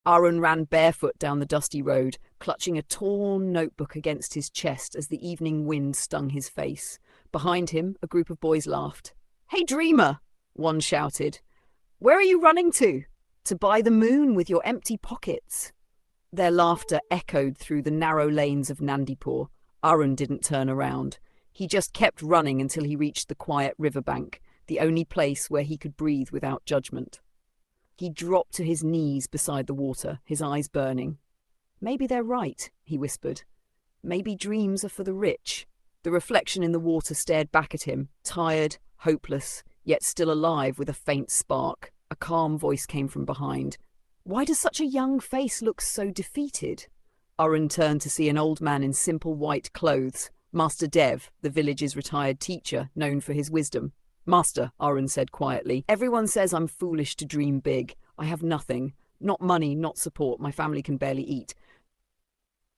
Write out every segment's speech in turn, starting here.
Arun ran barefoot down the dusty road, clutching a torn notebook against his chest as the evening wind stung his face. Behind him, a group of boys laughed. "Hey, dreamer!" one shouted. "Where are you running to?" "To buy the moon with your empty pockets." Their laughter echoed through the narrow lanes of Nandipur. Arun didn't turn around. He just kept running until he reached the quiet riverbank, the only place where he could breathe without judgment. He dropped to his knees beside the water, his eyes burning. "Maybe they're right," he whispered. "Maybe dreams are for the rich." The reflection in the water stared back at him, tired, hopeless, yet still alive with a faint spark. A calm voice came from behind. "Why does such a young face look so defeated?" Arun turned to see an old man in simple white clothes, Master Dev, the village's retired teacher, known for his wisdom. "Master," Arun said quietly, "everyone says I'm foolish to dream big. I have nothing. Not money, not support. My family can barely eat."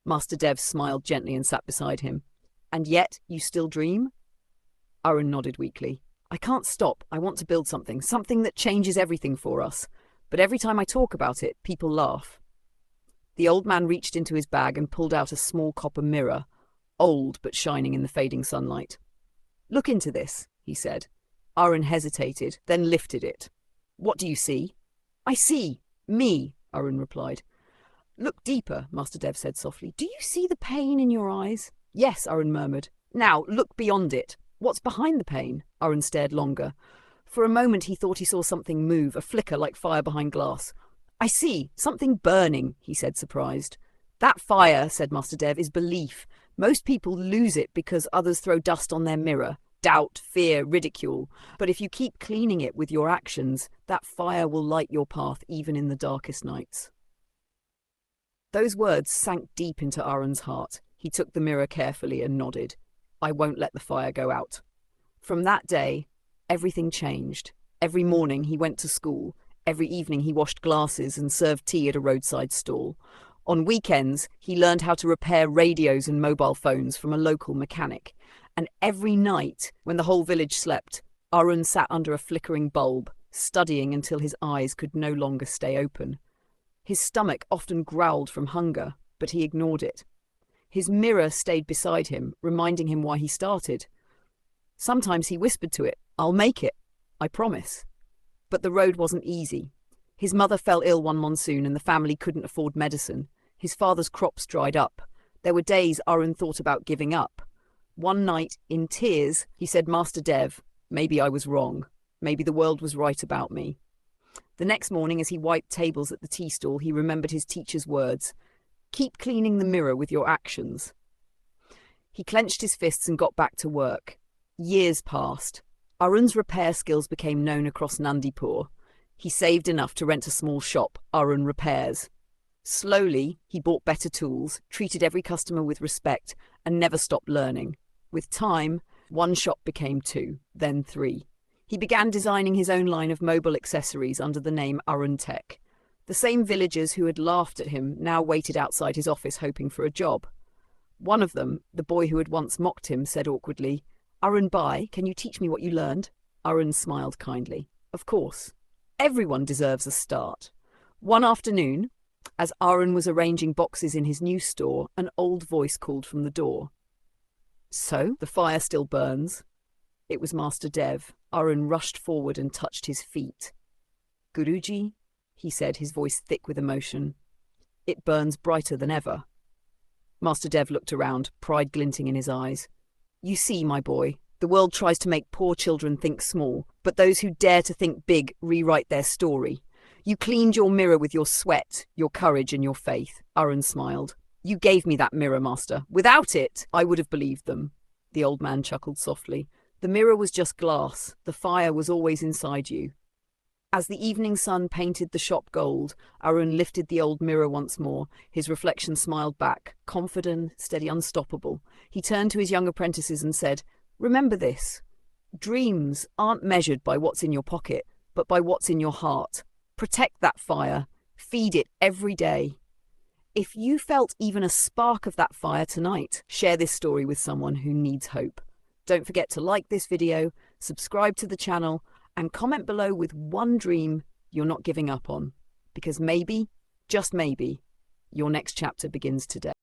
Master Dev smiled gently and sat beside him. "And yet, you still dream?" Arun nodded weakly. "I can't stop. I want to build something that changes everything for us. But every time I talk about it, people laugh." The old man reached into his bag and pulled out a small copper mirror, old but shining in the fading sunlight. "Look into this," he said. Arun hesitated, then lifted it. "What do you see?" "I see me," Arun replied. "Look deeper," Master Dev said softly. "Do you see the pain in your eyes?" "Yes," Arun murmured. "Now, look beyond it. What's behind the pain?" Arun stared longer. For a moment he thought he saw something move, a flicker like fire behind glass. "I see, something burning," he said, surprised. "That fire," said Master Dev, "is belief. Most people lose it because others throw dust on their mirror. Doubt, fear, ridicule. But if you keep cleaning it with your actions, that fire will light your path even in the darkest nights." Those words sank deep into Arun's heart. He took the mirror carefully and nodded. "I won't let the fire go out." From that day, everything changed. Every morning he went to school. Every evening he washed glasses and served tea at a roadside stall. On weekends, he learned how to repair radios and mobile phones from a local mechanic. And every night, when the whole village slept, Arun sat under a flickering bulb, studying until his eyes could no longer stay open. His stomach often growled from hunger, but he ignored it. His mirror stayed beside him, reminding him why he started. Sometimes he whispered to it, "I'll make it, I promise." But the road wasn't easy. His mother fell ill one monsoon and the family couldn't afford medicine. His father's crops dried up. There were days Arun thought about giving up. One night, in tears, he said, "Master Dev, maybe I was wrong. Maybe the world was right about me." The next morning, as he wiped tables at the tea stall, he remembered his teacher's words. "Keep cleaning the mirror with your actions." He clenched his fists and got back to work. Years passed. Arun's repair skills became known across Nandipur. He saved enough to rent a small shop, Arun Repairs. Slowly, he bought better tools, treated every customer with respect, and never stopped learning. With time, one shop became 2, then 3. He began designing his own line of mobile accessories under the name ArunTech. The same villagers who had laughed at him now waited outside his office hoping for a job. One of them, the boy who had once mocked him, said awkwardly, "Arun Bhai, can you teach me what you learned?" Arun smiled kindly. "Of course. Everyone deserves a start." One afternoon, as Arun was arranging boxes in his new store, an old voice called from the door. "So, the fire still burns?" It was Master Dev. Arun rushed forward and touched his feet. "Guruji," he said, his voice thick with emotion, "it burns brighter than ever." Master Dev looked around, pride glinting in his eyes. "You see, my boy, the world tries to make poor children think small, but those who dare to think big rewrite their story. You cleaned your mirror with your sweat, your courage and your faith." Arun smiled. "You gave me that mirror, Master. Without it, I would have believed them." The old man chuckled softly. "The mirror was just glass. The fire was always inside you." As the evening sun painted the shop gold, Arun lifted the old mirror once more. His reflection smiled back, confident, steady, unstoppable. He turned to his young apprentices and said, "Remember this. Dreams aren't measured by what's in your pocket, but by what's in your heart. Protect that fire. Feed it every day. If you felt even a spark of that fire tonight, share this story with someone who needs hope. Don't forget to like this video, subscribe to the channel, and comment below with one dream you're not giving up on. Because maybe, just maybe, your next chapter begins today.